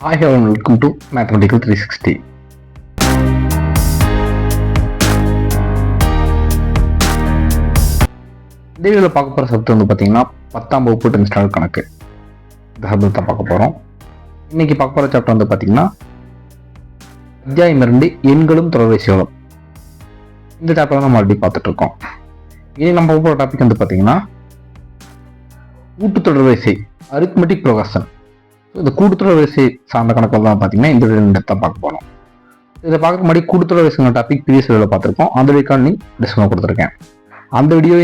Hi everyone, welcome to Mathematical 360. இந்த வீடியோவில் பார்க்க போகிற சப்ஜெக்ட் வந்து பார்த்தீங்கன்னா 10ஆம் வகுப்பு 10th ஸ்டாண்டர்ட் கணக்கு. இந்த சப்ஜெக்ட் தான் பார்க்க போகிறோம். இன்னைக்கு பார்க்க போகிற சாப்டர் வந்து பார்த்தீங்கன்னா அத்தியாயம் 2 எண்களும் தொடர்வரிசைகளும். இந்த சாப்டர் நம்ம ஆல்ரெடி பார்த்துட்டு இருக்கோம். இனி நம்ம பார்க்க போகிற டாபிக் வந்து பார்த்தீங்கன்னா கூட்டு தொடர்வரிசை அரித்மெட்டிக் ப்ரோக்ரஷன். இந்த கூட்டுத்தொடர் வரிசை சார்ந்த கணக்கில் தான் பார்த்தீங்கன்னா இந்த வீடியோ தான் பார்க்க போகிறோம். இதை பார்க்க முன்னாடி கூட்டுத்தொடர் வரிசை டாபிக் ப்ரீவியஸ் வீடியோவில் பார்த்துருக்கோம். அந்த வீடியோக்கான லிங்க் டிஸ்கிரிப்ஷனில் கொடுத்துருக்கேன். அந்த வீடியோ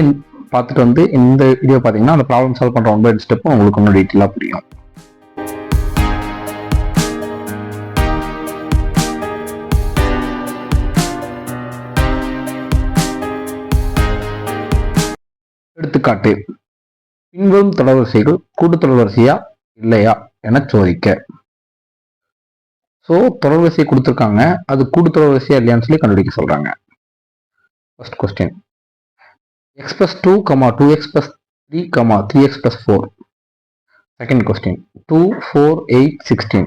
பார்த்துட்டு வந்து இந்த வீடியோ பார்த்தீங்கன்னா அந்த ப்ராப்ளம் சால்வ் பண்ணுற 1 by 1 ஸ்டெப்பும் உங்களுக்கு இன்னும் டீட்டெயிலாக புரியும். எடுத்துக்காட்டு, பின்வரும் தொடர்வரிசைகள் கூட்டுத்தொடர் வரிசையா இல்லையா என சோதிக்க. ஸோ தொடர்வரிசை கொடுத்துருக்காங்க, அது கூட்டுத்தொடர் வரிசையா இல்லையான்னு சொல்லி கண்டுபிடிக்க சொல்றாங்க. First question, x plus 2, 2x plus 3, 3x plus 4. Second question 2, 4, 8, 16.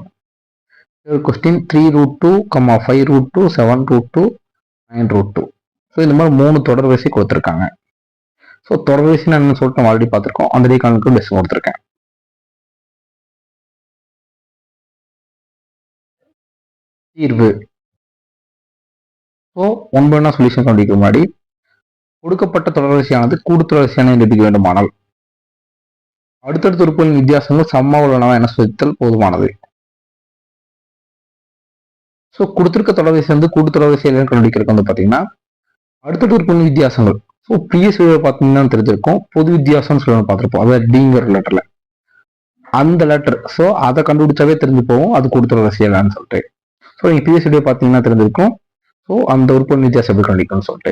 Third question 3 root 2, 5 root 2, 7 root 2, 9 root 2. So இந்த மாதிரி 3 தொடர் வரிசை கொடுத்துருக்காங்க. ஸோ தொடர் வரிசை என்னன்னு சொல்லிட்டு நம்ம ஆல்ரெடி பார்த்துருக்கோம். அந்த டேக்கானுக்கு டெஸ்ட் கொடுத்துருக்கேன். தீர்வு. ஸோ 1 by 1 சொல்யூஷன் கண்டுபிடிக்க முன்னாடி கொடுக்கப்பட்ட தொடர்வரிசையானது கூட்டுத்தொடர்வரிசையான நிரூபிக்க வேண்டுமானால் அடுத்தடுத்த உறுப்புகளின் வித்தியாசங்கள் சமமாக உள்ளனவா என சோதித்தல் போதுமானது. ஸோ கொடுத்திருக்க தொடர்வரிசை வந்து கூட்டுத்தொடர்வரிசை கண்டுபிடிக்கிறதுக்கு வந்து பார்த்தீங்கன்னா அடுத்தடுத்த உறுப்புகளின் வித்தியாசங்கள். ஸோ ப்ரீவியஸ் வீடியோ பார்த்தீங்கன்னா தெரிஞ்சிருக்கும், பொது வித்தியாசம்னு சொல்லி பார்த்துருப்போம். அதாவது டிங்கிற லெட்டர்ல அந்த லெட்டர். ஸோ அதை கண்டுபிடிச்சாவே தெரிஞ்சு போவோம் அது கூட்டுத்தொடர்வரிசை இல்லைன்னு சொல்லிட்டு. ஸோ நீங்கள் ப்ரீவியஸ் வீடியோ பார்த்தீங்கன்னா தெரிஞ்சிருக்கும், ஸோ அந்த உறுப்புகளின் வித்தியாசம் எப்படி கண்டுபிடிக்கணும்னு சொல்லிட்டு.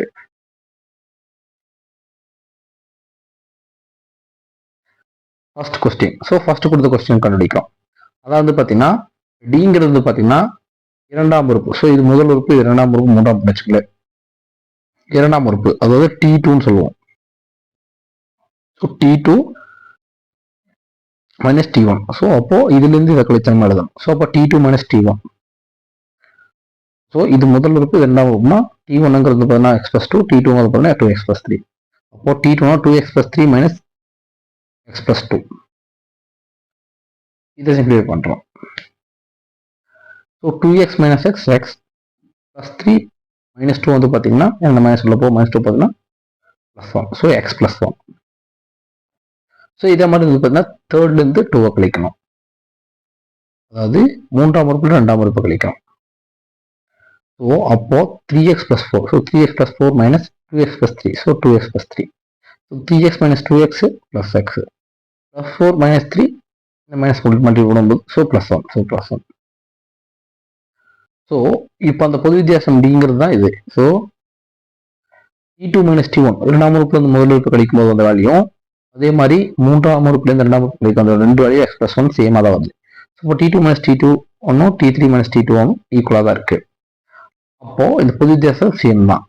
First question. ஸோ ஃபர்ஸ்ட் கொடுத்த கொஸ்டின் கண்டுபிடிக்கும். அதாவது பார்த்தீங்கன்னா டிங்கிறது வந்து பார்த்தீங்கன்னா இரண்டாம் உறுப்பு. ஸோ இது முதல் உறுப்பு, இது இரண்டாம் உறுப்பு, மூன்றாம் வச்சுக்கல. இரண்டாம் உறுப்பு அதாவது T2ன்னு சொல்லுவோம். So T2 minus T1. So அப்போ இதுல இருந்து இதை கழிச்சா எழுதணும். ஸோ அப்போ T2 மைனஸ் T1. ஸோ இது முதல் உறுப்பு, இரண்டாம் உறுப்புனா T1ங்கிறது பார்த்தீங்கன்னா x plus 2, T2ங்கிறது பார்த்தீங்கன்னா 2x plus 3. அப்போ T2னா 2x plus 3 minus x plus 2. இதை சிம்பிளிஃபை பண்றோம். So 2x minus x, x plus 3 minus 2 வந்து பார்த்தீங்கன்னா இந்த மைனஸ் உள்ள போ மைனஸ் 2 பார்த்தீங்கன்னா plus 1. So x plus 1. So இதே மாதிரி வந்து பார்த்தீங்கன்னா தேர்ட்லேருந்து 2 கழிக்கணும். அதாவது மூன்றாம் உறுப்புல இரண்டாம் உறுப்பு கழிக்கணும். ஸோ அப்போ 3x plus 4. So 3x plus 4 minus 2x plus 3. So 2x plus 3. So 3x minus 2x plus x. Plus 4 minus 3 இந்த மைனஸ் மல்டிபிள் பண்ணும்போது so plus 1. So plus 1. So இப்போ அந்த பொது வித்தியாசம் டிங்கிறது தான் இது. ஸோ T2 மைனஸ் T1 இரண்டாம் உறுப்புலேருந்து முதல் உறுப்பு கழிக்கும் போது வந்த வேலையும் அதே மாதிரி மூன்றாம் உறுப்புலேருந்து இரண்டாம் உறுப்பு கழிக்கும் அந்த ரெண்டு வேலையும் x plus 1 சேமாக தான் வருது. ஸோ இப்போ T2 மைனஸ் T2 ஒன்றும் T3 மைனஸ் T2 ஒன்றும் ஈக்குவலாக தான் இருக்கு. அப்போ இந்த பொது வித்தியாசம் சேம் தான்.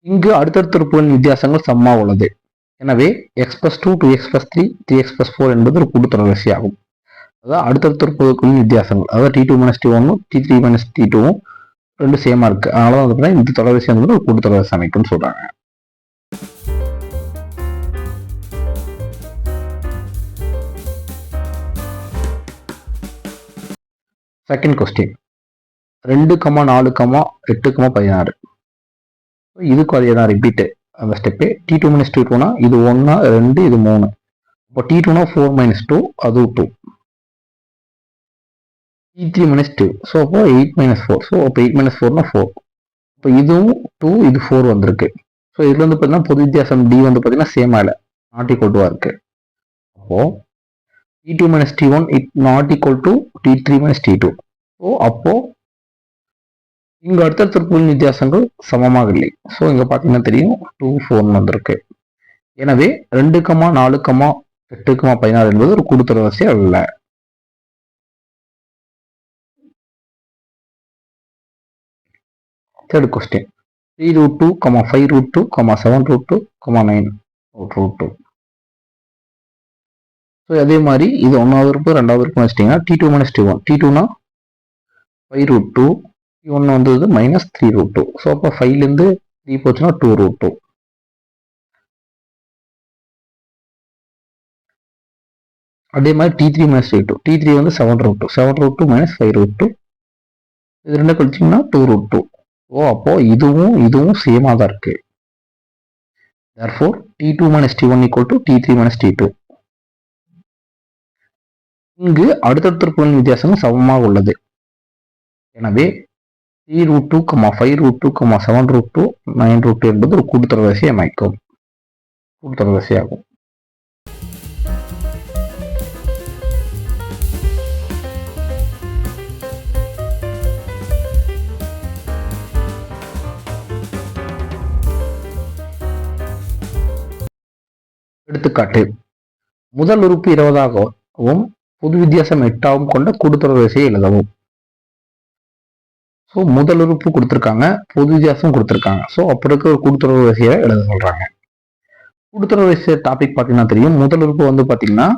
இங்கு அடுத்தடுத்த உறுப்புகளின் வித்தியாசங்கள் சமமாக உள்ளது. எனவே x plus 2, 2x plus 3, 3x plus 4 என்பது ஒரு கூட்டுத்தொடர் வரிசையாகும். அதாவது அடுத்தடுத்த உறுப்புகளின் வித்தியாசங்கள், அதாவது T2 minus T1, T3 minus T2 ரெண்டு சேமா இருக்கு. அதனால வந்து இந்த தொடர் வரிசை வந்து ஒரு கூட்டுத்தொடர் வரிசை அமைப்புன்னு சொல்றாங்க. Second question 2, 4, 8, 16. இதுக்கும் அதே தான் ரிப்பீட்டு அந்த ஸ்டெப்பு. T2 மைனஸ் T2னா இது 1, 2, இது 3. இப்போ T2னா 4 மைனஸ் 2 அது 2. T3 minus 2. ஸோ அப்போ 8 மைனஸ் 4. ஸோ அப்போ 8 மைனஸ் 4னா 4. இப்போ இதுவும் 2, இது 4 வந்திருக்கு. ஸோ இதுல வந்து பார்த்தீங்கன்னா பொது வித்தியாசம் D வந்து பார்த்தீங்கன்னா சேமா இல்லை, நாட் ஈக்குவல் டுவா இருக்கு. அப்போ T2 minus T1 it not equal to T3 minus T2. So அப்போ இங்க அடுத்தடுத்த உறுப்புகளின் வித்தியாசங்கள் சமமாக இல்லை. ஸோ இங்க பார்த்தீங்கன்னா தெரியும் 2, 4 வந்திருக்கு. எனவே 2, 4, 8, 16 என்பது ஒரு கூட்டுத்தொடர் வரிசை அல்ல. Third question 3 root 2, 5 root 2, 7 root 2, 9 root 2. So so அதே மாதிரி இது 1வது உறுப்பு 2வது உறுப்பு வச்சிட்டிங்கன்னா T2 மைனஸ் T1. T2னா 5√2, T1 வந்தது மைனஸ் 3√2. ஸோ அப்போ 5லேருந்து 3 போச்சுன்னா 2√2. அதே மாதிரி T3 மைனஸ் T2. T3 வந்து 7√2. 7√2 மைனஸ் 5√2. இது ரெண்டு கழிச்சிங்கன்னா 2√2. ஓ அப்போ இதுவும் சேமாக தான் இருக்கு. Therefore T2 minus T1 equal to T3 minus T2. இங்கு அடுத்தடுத்த உறுப்புகளின் வித்தியாசம் சமமாக உள்ளது. எனவே 3√2, 5√2, 7√2, 9√2 என்பது ஒரு கூட்டுத்தொடர் வரிசையை அமைக்கும். கூட்டுத்தொடர் வரிசையாகும். எடுத்துக்காட்டு, முதல் உறுப்பு 20ஆகவும் பொது வித்தியாசம் 8ஆகவும் கொண்ட கூட்டுத்தொடர் வரிசையை எழுதவும். ஸோ முதல் உறுப்பு கொடுத்துருக்காங்க, பொது வித்தியாசம் கொடுத்துருக்காங்க. ஸோ அப்படி இருக்க ஒரு கூட்டுத்தொடர் வரிசையை எழுத சொல்றாங்க. கூட்டுத்தொடர் வரிசை டாபிக் பார்த்தீங்கன்னா தெரியும். முதல் உறுப்பு வந்து பார்த்தீங்கன்னா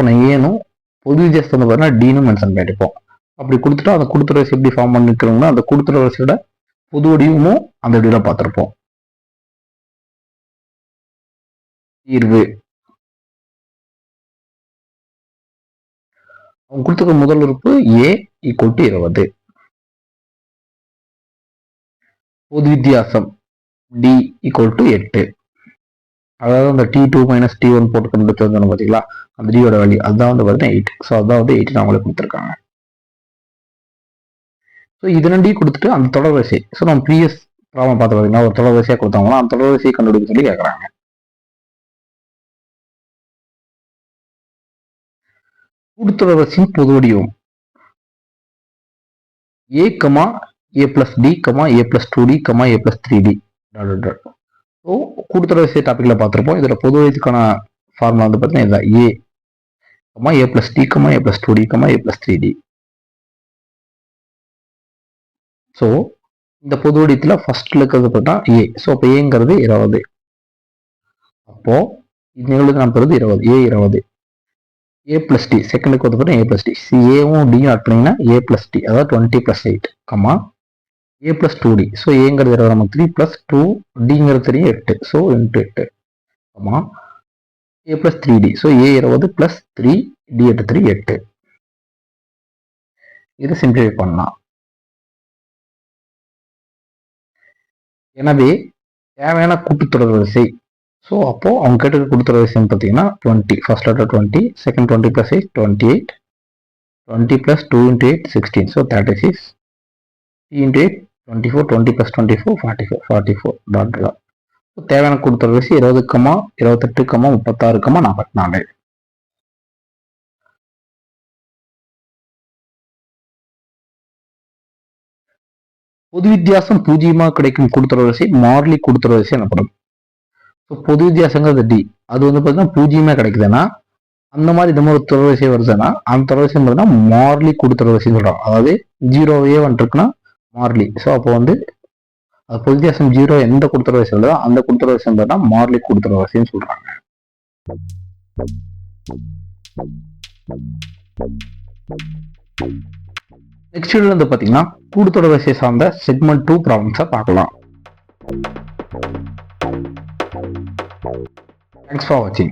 நான் ஏனும் பொது வித்தியாசத்தை வந்து பார்த்தீங்கன்னா டீனும் மென்ஷன் பண்ணியிருப்போம். அப்படி கொடுத்துட்டா அந்த கூட்டுத்தொடர் வரிசை எப்படி ஃபார்ம் பண்ணிக்கிறோம்னா அந்த கூட்டுத்தொடர் வரிசையோட பொது வடிவமும் அந்த வடிவில் பார்த்துருப்போம். தீர்வு அவங்க கொடுத்துருக்க முதல் உறுப்பு A ஈக்குவல் டு 20. பொது வித்தியாசம் D ஈக்குவல் டு 8. அதாவது அந்த T2 மைனஸ் T1 போட்டு கண்டுபிடிச்சு வந்து பார்த்தீங்களா அந்த டியோட வேல்யூ அதுதான் வந்து பார்த்தீங்கன்னா 8. ஸோ அதான் வந்து 8 அவங்களே கொடுத்துருக்காங்க. ஸோ இது ரெண்டையும் கொடுத்துட்டு அந்த தொடர் வரிசை ஸோ நம்ம ப்ரீவியஸ் ப்ராப்ளம் பார்த்து பார்த்தீங்கன்னா ஒரு தொடர் வரிசையாக கொடுத்தாங்கன்னா அந்த தொடர் வரிசையை கண்டுபிடிக்க சொல்லி கேட்குறாங்க. கூட்டுத்தொடர் வரிசையின் பொது வடிவம் A, A plus D, A plus 2D, A plus 3D. So கூட்டுத்தொடர் வரிசை டாபிக்ல பார்த்துருப்போம். இதோட பொது வடிவத்துக்கான ஃபார்முலா வந்து பார்த்தீங்கன்னா இதுதான் A plus D, A plus 2D, A plus 3D. So இந்த பொது வடிவத்தில் ஃபர்ஸ்ட்ல இருக்கிறது பார்த்தா A. ஸோ அப்போ ஏங்கிறது 20. அப்போ இந்த நிகழ்வுக்கு நான் பெறுது 20. A 20. A plus D செகண்டுக்கு வந்து பார்த்தீங்கன்னா A plus D. ஏவும் டியும் ஆட் பண்ணிங்கன்னா A plus D அதாவது 20 plus 8, A plus 2D. So ஏங்கிறது 20 நம்ம 3 plus 2 Dங்கிறது தெரியும் 8. So into 8, A plus 3D. So A 20 plus 3 D 8 8. இதை சிம்பிளிஃபை பண்ணலாம். எனவே தேவையான கூட்டுத்தொடர் வரிசை ஸோ அப்போ அவங்க கேட்டு கூட்டுத்தொடர் வரிசைன்னு பார்த்தீங்கன்னா 20. First letter 20, second 20 plus 8 28, 20 plus 2 into 8 16. So 36, 3 into 8 24, 20 plus 24 44 dot dot. தேவையான கூட்டுத்தொடர் வரிசை 20, 28, 36, 44. பொது வித்தியாசம் 0 கிடைக்கும் கூட்டுத்தொடர் வரிசை மாறிலி கூட்டுத்தொடர் வரிசை எனப்படும். பொது வித்தியாசங்கிறது D அது வந்து பார்த்தீங்கன்னா 0 கிடைக்குதுன்னா அந்த மாதிரி இந்த மாதிரி தொடர் வரிசை வருதுன்னா அந்த தொடர் வரிசை பார்த்தீங்கன்னா மாறிலி கூட்டுத்தொடர் வரிசைன்னு சொல்றாங்க. அதாவது 0வே வந்துருக்குன்னா மாறிலி. ஸோ அப்போ வந்து அது பொது வித்தியாசம் 0 எந்த கூட்டுத்தொடர் வரிசை உள்ளதோ அந்த கூட்டுத்தொடர் வரிசை பார்த்தீங்கன்னா மாறிலி கூட்டுத்தொடர் வரிசைன்னு சொல்றாங்க. நெக்ஸ்ட் வீடியோல வந்து பார்த்தீங்கன்னா கூட்டுத்தொடர் வரிசை சார்ந்த செக்மெண்ட் 2 ப்ராப்ளம்ஸை பார்க்கலாம். Thanks for watching.